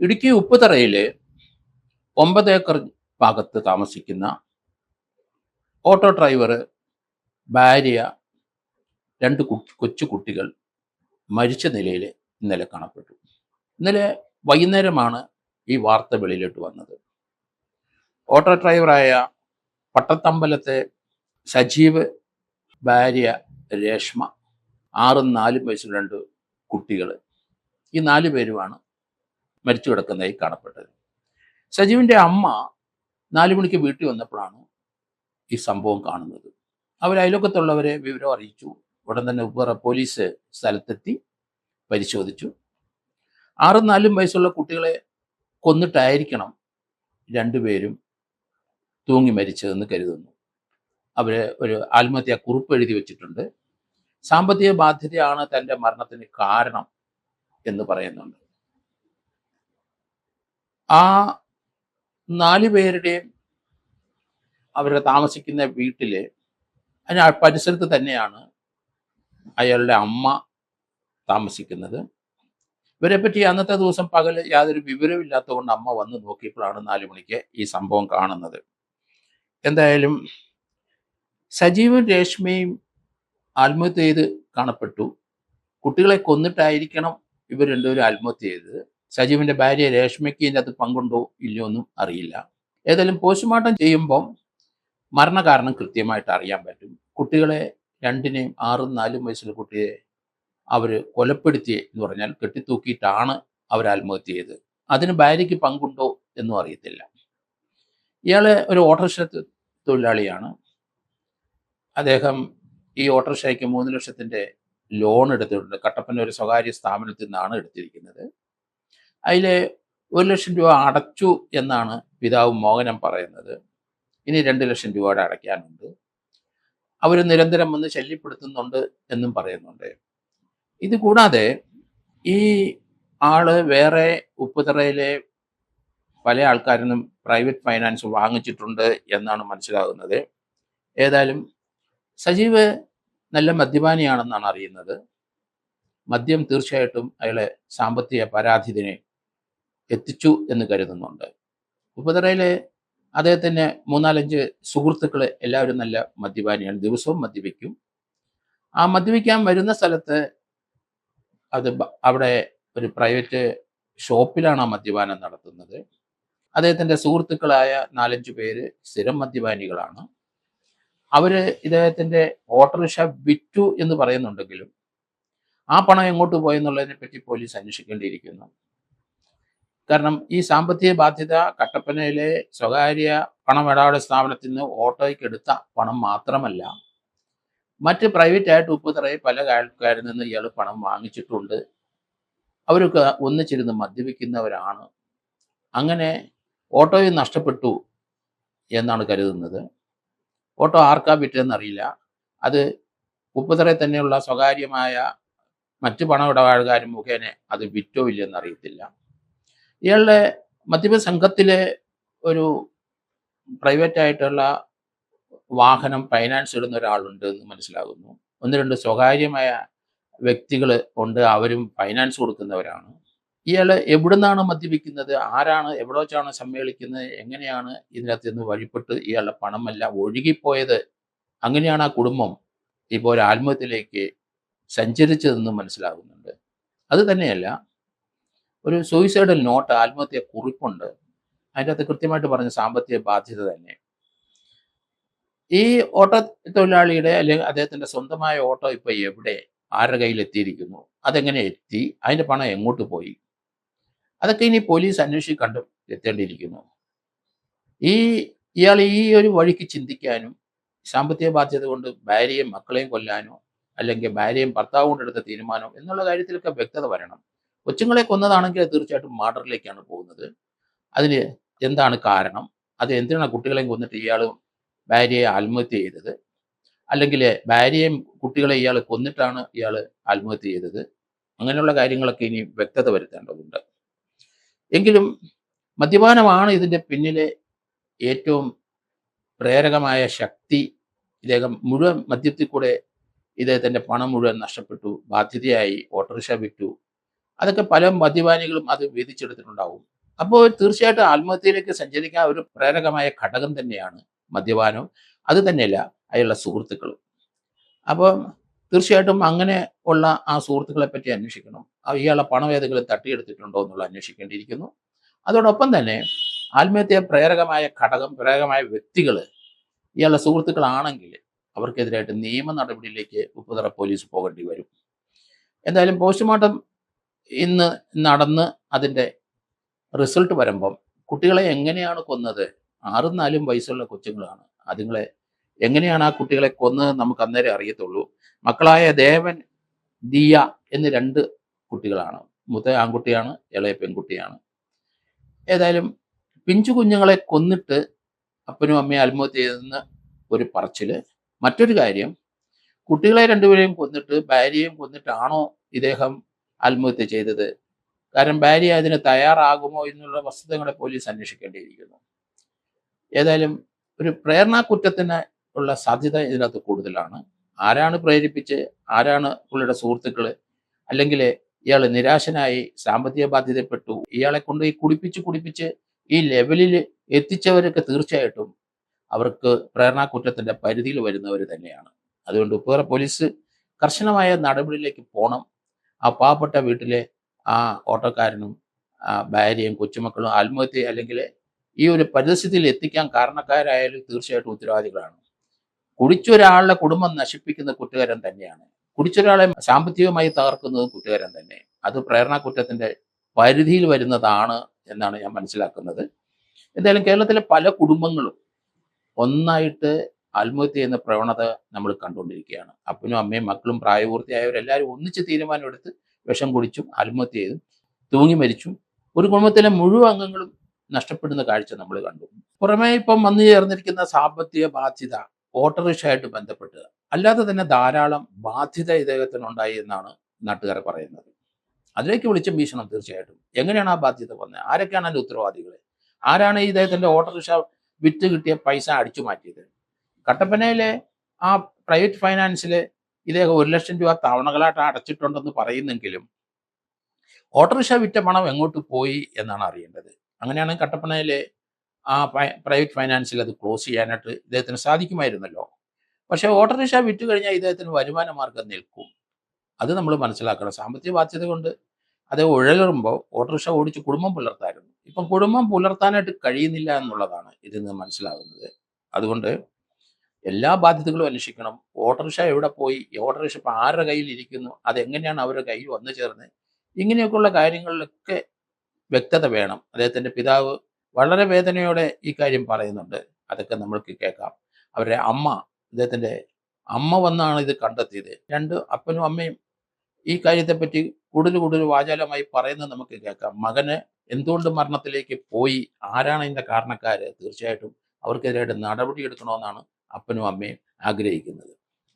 Idukki ഉപ്പുതറയിലെ 9 acre ഭാഗത്ത് താമസിക്കുന്ന auto driver, ഭാര്യ, 2 കൊച്ചു കുട്ടികൾ മരിച്ച നിലയിൽ ഇന്നലെ കാണപ്പെട്ടു. ഇന്നലെ വൈകുന്നേരമാണ് ഈ വാർത്ത വെളിയിലോട്ട് വന്നത്. ഓട്ടോ ഡ്രൈവറായ പട്ടത്തമ്പലത്തെ സജീവ്, ഭാര്യ രേഷ്മ, 6ഉം 4ഉം വയസ്സുള്ള 2 കുട്ടികൾ, ഈ 4 പേരുമാണ് മരിച്ചു കിടക്കുന്നതായി കാണപ്പെട്ടത്. സജീവിൻ്റെ അമ്മ 4 മണിക്ക് വീട്ടിൽ വന്നപ്പോഴാണ് ഈ സംഭവം കാണുന്നത്. അവർ അയൽവക്കത്തുള്ളവരെ വിവരം അറിയിച്ചു. ഉടൻ തന്നെ ഉപ്പുതറ പോലീസ് സ്ഥലത്തെത്തി പരിശോധിച്ചു. 6ഉം 4ഉം വയസ്സുള്ള കുട്ടികളെ കൊന്നിട്ടായിരിക്കണം 2 പേരും തൂങ്ങി മരിച്ചതെന്ന് കരുതുന്നു. അവർ ഒരു ആത്മഹത്യാ കുറിപ്പ് എഴുതി വെച്ചിട്ടുണ്ട്. സാമ്പത്തിക ബാധ്യതയാണ് തൻ്റെ മരണത്തിന് കാരണം എന്ന് പറയുന്നുണ്ട്. ആ 4 പേരുടെയും അവരുടെ താമസിക്കുന്ന വീട്ടില്, അതിന് പരിസരത്ത് തന്നെയാണ് അയാളുടെ അമ്മ താമസിക്കുന്നത്. ഇവരെപ്പറ്റി അന്നത്തെ ദിവസം പകൽ യാതൊരു വിവരമില്ലാത്തത് കൊണ്ട് അമ്മ വന്ന് നോക്കിയപ്പോഴാണ് 4 മണിക്ക് ഈ സംഭവം കാണുന്നത്. എന്തായാലും സജീവും രേഷ്മയും ആത്മഹത്യ ചെയ്ത് കാണപ്പെട്ടു. കുട്ടികളെ കൊന്നിട്ടായിരിക്കണം ഇവർ രണ്ടുപേരും ആത്മഹത്യ ചെയ്തത്. സജീവിൻ്റെ ഭാര്യ രേഷ്മയ്ക്ക് ഇതിൻ്റെ അകത്ത് പങ്കുണ്ടോ ഇല്ലയോ ഒന്നും അറിയില്ല. ഏതായാലും പോസ്റ്റ്മോർട്ടം ചെയ്യുമ്പം മരണകാരണം കൃത്യമായിട്ട് അറിയാൻ പറ്റും. കുട്ടികളെ 2നെയും 6ഉം 4ഉം വയസ്സുള്ള കുട്ടിയെ അവർ കൊലപ്പെടുത്തി എന്ന് പറഞ്ഞാൽ കെട്ടിത്തൂക്കിയിട്ടാണ് അവർ ആത്മഹത്യ ചെയ്തത്. അതിന് ഭാര്യയ്ക്ക് പങ്കുണ്ടോ എന്നും അറിയത്തില്ല. ഇയാൾ ഒരു ഓട്ടോറിക്ഷ തൊഴിലാളിയാണ്. അദ്ദേഹം ഈ ഓട്ടോറിക്ഷയ്ക്ക് 3 ലക്ഷത്തിൻ്റെ ലോൺ എടുത്തിട്ടുണ്ട്. കട്ടപ്പന ഒരു സ്വകാര്യ സ്ഥാപനത്തിൽ നിന്നാണ് എടുത്തിരിക്കുന്നത്. അതിൽ 1 ലക്ഷം രൂപ അടച്ചു എന്നാണ് പിതാവ് മോഹനൻ പറയുന്നത്. ഇനി 2 ലക്ഷം രൂപയുടെ അടയ്ക്കാനുണ്ട്. അവർ നിരന്തരം വന്ന് ശല്യപ്പെടുത്തുന്നുണ്ട് എന്നും പറയുന്നുണ്ട്. ഇത് കൂടാതെ ഈ ആള് വേറെ ഉപ്പുതറയിലെ പല ആൾക്കാരിൽ നിന്നും പ്രൈവറ്റ് ഫൈനാൻസ് വാങ്ങിച്ചിട്ടുണ്ട് എന്നാണ് മനസ്സിലാകുന്നത്. ഏതായാലും സജീവ് നല്ല മദ്യപാനിയാണെന്നാണ് അറിയുന്നത്. മദ്യം തീർച്ചയായിട്ടും അയാളെ സാമ്പത്തിക പരാധീനതയെ എത്തിച്ചു എന്ന് കരുതുന്നുണ്ട്. ഉപ്പുതറയിലെ അദ്ദേഹത്തിന് 3-4-5 സുഹൃത്തുക്കൾ എല്ലാവരും നല്ല മദ്യപാനിയാണ്. ദിവസവും മദ്യപിക്കും. ആ മദ്യപിക്കാൻ വരുന്ന സ്ഥലത്ത് അവിടെ ഒരു പ്രൈവറ്റ് ഷോപ്പിലാണ് ആ മദ്യപാനം നടത്തുന്നത്. അദ്ദേഹത്തിൻ്റെ സുഹൃത്തുക്കളായ 4-5 പേര് സ്ഥിരം മദ്യപാനികളാണ്. അവർ ഇദ്ദേഹത്തിൻ്റെ ഓട്ടോറിക്ഷ വിറ്റു എന്ന് പറയുന്നുണ്ടെങ്കിലും ആ പണം എങ്ങോട്ട് പോയെന്നുള്ളതിനെ പറ്റി പോലീസ് അന്വേഷിക്കേണ്ടിയിരിക്കുന്നു. കാരണം ഈ സാമ്പത്തിക ബാധ്യത കട്ടപ്പനയിലെ സ്വകാര്യ പണമിടപാട് സ്ഥാപനത്തിൽ നിന്ന് ഓട്ടോയ്ക്ക് എടുത്ത പണം മാത്രമല്ല, മറ്റ് പ്രൈവറ്റായിട്ട് ഉപ്പുതറയിൽ പല ആൾക്കാരിൽ നിന്ന് ഇയാൾ പണം വാങ്ങിച്ചിട്ടുണ്ട്. അവരൊക്കെ ഒന്നിച്ചിരുന്ന് മദ്യപിക്കുന്നവരാണ്. അങ്ങനെ ഓട്ടോയും നഷ്ടപ്പെട്ടു എന്നാണ് കരുതുന്നത്. ഓട്ടോ ആർക്കാ വിറ്റതെന്നറിയില്ല. അത് ഉപ്പുതറയിൽ തന്നെയുള്ള സ്വകാര്യമായ മറ്റ് പണമിടപാടുകാർ മുഖേന അത് വിറ്റോ ഇല്ലെന്ന് അറിയത്തില്ല. ഇയാളുടെ മദ്യപ സംഘത്തിലെ ഒരു പ്രൈവറ്റായിട്ടുള്ള വാഹനം ഫൈനാൻസ് ഇടുന്ന ഒരാളുണ്ട് എന്ന് മനസ്സിലാകുന്നു. 1-2 സ്വകാര്യമായ വ്യക്തികൾ ഉണ്ട്, അവരും ഫൈനാൻസ് കൊടുക്കുന്നവരാണ്. ഇയാൾ എവിടുന്നാണ് മദ്യപിക്കുന്നത്, ആരാണ് എവിടെ വെച്ചാണ് സമ്മേളിക്കുന്നത്, എങ്ങനെയാണ് ഇതിനകത്ത് നിന്ന് വഴിപ്പെട്ട് ഇയാളുടെ പണമെല്ലാം ഒഴുകിപ്പോയത്, അങ്ങനെയാണ് ആ കുടുംബം ഇപ്പോൾ ഒരു ആത്മഹത്യയിലേക്ക് സഞ്ചരിച്ചതെന്നും മനസ്സിലാകുന്നുണ്ട്. അത് തന്നെയല്ല, ഒരു സൂയിസൈഡൽ നോട്ട്, ആത്മഹത്യ കുറിപ്പുണ്ട്. അതിൻ്റെ അകത്ത് കൃത്യമായിട്ട് പറഞ്ഞ സാമ്പത്തിക ബാധ്യത തന്നെ. ഈ ഓട്ടോ തൊഴിലാളിയുടെ അല്ലെങ്കിൽ അദ്ദേഹത്തിൻ്റെ സ്വന്തമായ ഓട്ടോ ഇപ്പോൾ എവിടെ, ആരുടെ കയ്യിൽ എത്തിയിരിക്കുന്നു, അതെങ്ങനെ എത്തി, അതിൻ്റെ പണം എങ്ങോട്ട് പോയി, അതൊക്കെ ഇനി പോലീസ് അന്വേഷിച്ച് എത്തേണ്ടിയിരിക്കുന്നു. ഇയാൾ ഈ ഒരു വഴിക്ക് ചിന്തിക്കാനും സാമ്പത്തിക ബാധ്യത കൊണ്ട് ഭാര്യയും മക്കളെയും കൊല്ലാനോ അല്ലെങ്കിൽ ഭാര്യയും ഭർത്താവും കൊണ്ടെടുത്ത തീരുമാനം എന്നുള്ള കാര്യത്തിലൊക്കെ വ്യക്തത വരണം. കൊച്ചുങ്ങളെ കൊന്നതാണെങ്കിൽ തീർച്ചയായിട്ടും മർഡറിലേക്കാണ് പോകുന്നത്. അതിന് എന്താണ് കാരണം, അത് എന്തിനാണ് കുട്ടികളെയും കൊന്നിട്ട് ഇയാളും ഭാര്യയെ ആത്മഹത്യ ചെയ്തത്, അല്ലെങ്കിൽ ഭാര്യയും കുട്ടികളെ ഇയാൾ കൊന്നിട്ടാണ് ഇയാൾ ആത്മഹത്യ ചെയ്തത്, അങ്ങനെയുള്ള കാര്യങ്ങളൊക്കെ ഇനി വ്യക്തത വരുത്തേണ്ടതുണ്ട്. എങ്കിലും മദ്യപാനമാണ് ഇതിൻ്റെ പിന്നിലെ ഏറ്റവും പ്രേരകമായ ശക്തി. ഇദ്ദേഹം മുഴുവൻ മദ്യത്തിൽ കൂടെ ഇദ്ദേഹത്തിൻ്റെ പണം മുഴുവൻ നഷ്ടപ്പെട്ടു, ബാധ്യതയായി, ഓട്ടോറിക്ഷ വിറ്റു, അതൊക്കെ പല മദ്യപാനികളും അത് വീതിച്ചെടുത്തിട്ടുണ്ടാവും. അപ്പോൾ തീർച്ചയായിട്ടും ആത്മഹത്യയിലേക്ക് സഞ്ചരിക്കാൻ ഒരു പ്രേരകമായ ഘടകം തന്നെയാണ് മദ്യപാനവും. അത് തന്നെയല്ല അയാളുടെ സുഹൃത്തുക്കളും. അപ്പം തീർച്ചയായിട്ടും അങ്ങനെ ഉള്ള ആ സുഹൃത്തുക്കളെ പറ്റി അന്വേഷിക്കണം. ഇയാളെ പണം ഏതെങ്കിലും തട്ടിയെടുത്തിട്ടുണ്ടോ എന്നുള്ളത് അന്വേഷിക്കേണ്ടിയിരിക്കുന്നു. അതോടൊപ്പം തന്നെ ആത്മഹത്യ പ്രേരകമായ ഘടകം, പ്രേരകമായ വ്യക്തികൾ ഇയാളുടെ സുഹൃത്തുക്കളാണെങ്കിൽ അവർക്കെതിരായിട്ട് നിയമ നടപടിയിലേക്ക് ഉപ്പുതറ പോലീസ് പോകേണ്ടി വരും. എന്തായാലും പോസ്റ്റ്മോർട്ടം ഇന്ന് നടന്ന് അതിൻ്റെ റിസൾട്ട് വരുമ്പം കുട്ടികളെ എങ്ങനെയാണ് കൊന്നത്, 6ഉം 4ഉം വയസ്സുള്ള കൊച്ചുങ്ങളാണ്. അതുങ്ങളെ എങ്ങനെയാണ് ആ കുട്ടികളെ കൊന്നത് നമുക്ക് അന്നേരം അറിയത്തുള്ളൂ. മക്കളായ ദേവൻ, ദിയ എന്ന് 2 കുട്ടികളാണ്. മൂത്ത ആൺകുട്ടിയാണ്, ഇളയ പെൺകുട്ടിയാണ്. ഏതായാലും പിഞ്ചു കുഞ്ഞുങ്ങളെ കൊന്നിട്ട് അപ്പനും അമ്മയും ആത്മഹത്യ ചെയ്തെന്ന് ഒരു പറച്ചില്. മറ്റൊരു കാര്യം, കുട്ടികളെ രണ്ടുപേരെയും കൊന്നിട്ട് ഭാര്യയെയും കൊന്നിട്ടാണോ ഇദ്ദേഹം ആത്മഹത്യ ചെയ്തത്? കാരണം ഭാര്യ അതിന് തയ്യാറാകുമോ എന്നുള്ള വസ്തുതകളെ പോലീസ് അന്വേഷിക്കേണ്ടിയിരിക്കുന്നു. ഏതായാലും ഒരു പ്രേരണാ കുറ്റത്തിന് ഉള്ള സാധ്യത ഇതിനകത്ത് കൂടുതലാണ്. ആരാണ് പ്രേരിപ്പിച്ച്, ആരാണ് പുള്ളിയുടെ സുഹൃത്തുക്കൾ, അല്ലെങ്കിൽ ഇയാൾ നിരാശനായി സാമ്പത്തിക ബാധ്യതപ്പെട്ടു, ഇയാളെ കൊണ്ട് ഈ കുടിപ്പിച്ച് ഈ ലെവലിൽ എത്തിച്ചവരൊക്കെ തീർച്ചയായിട്ടും അവർക്ക് പ്രേരണാ കുറ്റത്തിന്റെ പരിധിയിൽ വരുന്നവർ തന്നെയാണ്. അതുകൊണ്ട് ഉപ്പുതറ പോലീസ് കർശനമായ നടപടിയിലേക്ക് പോകണം. ആ പാവപ്പെട്ട വീട്ടിലെ ആ ഓട്ടോക്കാരനും ഭാര്യയും കൊച്ചുമക്കളും ആത്മഹത്യ അല്ലെങ്കിൽ ഈ ഒരു പരിസ്ഥിതിയിൽ എത്തിക്കാൻ കാരണക്കാരായാലും തീർച്ചയായിട്ടും ഉത്തരവാദികളാണ്. കുടിച്ചൊരാളുടെ കുടുംബം നശിപ്പിക്കുന്ന കുറ്റകാരൻ തന്നെയാണ്. കുടിച്ചൊരാളെ സാമ്പത്തികമായി തകർക്കുന്നതും കുറ്റകാരൻ തന്നെ. അത് പ്രേരണാ കുറ്റത്തിന്റെ പരിധിയിൽ വരുന്നതാണ് എന്നാണ് ഞാൻ മനസ്സിലാക്കുന്നത്. എന്തായാലും കേരളത്തിലെ പല കുടുംബങ്ങളും ഒന്നായിട്ട് ആത്മഹത്യ ചെയ്യുന്ന പ്രവണത നമ്മൾ കണ്ടുകൊണ്ടിരിക്കുകയാണ്. അപ്പനും അമ്മയും മക്കളും പ്രായപൂർത്തിയായവരെല്ലാവരും ഒന്നിച്ച് തീരുമാനമെടുത്ത് വിഷം കുടിച്ചും ആത്മഹത്യ ചെയ്തും തൂങ്ങി മരിച്ചും ഒരു കുടുംബത്തിലെ മുഴുവൻ അംഗങ്ങളും നഷ്ടപ്പെടുന്ന കാഴ്ച നമ്മൾ കണ്ടു. പുറമേ ഇപ്പം വന്നു ചേർന്നിരിക്കുന്ന സാമ്പത്തിക ബാധ്യത ഓട്ടോറിക്ഷയായിട്ട് ബന്ധപ്പെട്ട് അല്ലാതെ തന്നെ ധാരാളം ബാധ്യത ഇദ്ദേഹത്തിനുണ്ടായി എന്നാണ് നാട്ടുകാർ പറയുന്നത്. അതിലേക്ക് വിളിച്ച ഭീഷണം തീർച്ചയായിട്ടും. എങ്ങനെയാണ് ആ ബാധ്യത വന്നത്? ആരൊക്കെയാണ് അതിൻ്റെ ഉത്തരവാദികൾ? ആരാണ് ഇദ്ദേഹത്തിൻ്റെ ഓട്ടോറിക്ഷ വിറ്റ് കിട്ടിയ പൈസ അടിച്ചു മാറ്റിയത്? കട്ടപ്പനയിലെ ആ പ്രൈവറ്റ് ഫൈനാൻസിൽ ഇദ്ദേഹം 1,00,000 രൂപ തവണകളായിട്ട് അടച്ചിട്ടുണ്ടെന്ന് പറയുന്നെങ്കിലും ഓട്ടോറിക്ഷ വിറ്റ പണം എങ്ങോട്ട് പോയി എന്നാണ് അറിയേണ്ടത്. അങ്ങനെയാണെങ്കിൽ കട്ടപ്പനയിലെ ആ പ്രൈവറ്റ് ഫൈനാൻസിൽ അത് ക്ലോസ് ചെയ്യാനായിട്ട് ഇദ്ദേഹത്തിന് സാധിക്കുമായിരുന്നല്ലോ. പക്ഷേ ഓട്ടോറിക്ഷ വിറ്റ് കഴിഞ്ഞാൽ ഇദ്ദേഹത്തിന് വരുമാന മാർഗം നിൽക്കും. അത് നമ്മൾ മനസ്സിലാക്കണം. സാമ്പത്തിക ബാധ്യത കൊണ്ട് അത് ഉഴലുമ്പോൾ ഓട്ടോറിക്ഷ ഓടിച്ച് കുടുംബം പുലർത്തായിരുന്നു. ഇപ്പം കുടുംബം പുലർത്താനായിട്ട് കഴിയുന്നില്ല എന്നുള്ളതാണ് ഇതിൽ നിന്ന് മനസ്സിലാകുന്നത്. അതുകൊണ്ട് എല്ലാ ബാധ്യതകളും അന്വേഷിക്കണം. ഓട്ടോറിക്ഷ എവിടെ പോയി, ഓട്ടോറിക്ഷ ഇപ്പം ആരുടെ കയ്യിൽ ഇരിക്കുന്നു, അതെങ്ങനെയാണ് അവരുടെ കയ്യിൽ വന്നു ചേർന്നത്, ഇങ്ങനെയൊക്കെയുള്ള കാര്യങ്ങളിലൊക്കെ വ്യക്തത വേണം. അദ്ദേഹത്തിൻ്റെ പിതാവ് വളരെ വേദനയോടെ ഈ കാര്യം പറയുന്നുണ്ട്. അതൊക്കെ നമ്മൾക്ക് കേൾക്കാം. അവരുടെ അമ്മ, അദ്ദേഹത്തിൻ്റെ അമ്മ വന്നാണ് ഇത് കണ്ടെത്തിയത്. 2 അപ്പനും അമ്മയും ഈ കാര്യത്തെപ്പറ്റി കൂടുതൽ വാചാലമായി പറയുന്നത് നമുക്ക് കേൾക്കാം. മകന് എന്തുകൊണ്ട് മരണത്തിലേക്ക് പോയി, ആരാണ് ഇതിൻ്റെ കാരണക്കാര്, തീർച്ചയായിട്ടും അവർക്കെതിരായിട്ട് നടപടി എടുക്കണമെന്നാണ് അപ്പനും അമ്മയും ആഗ്രഹിക്കുന്നത്.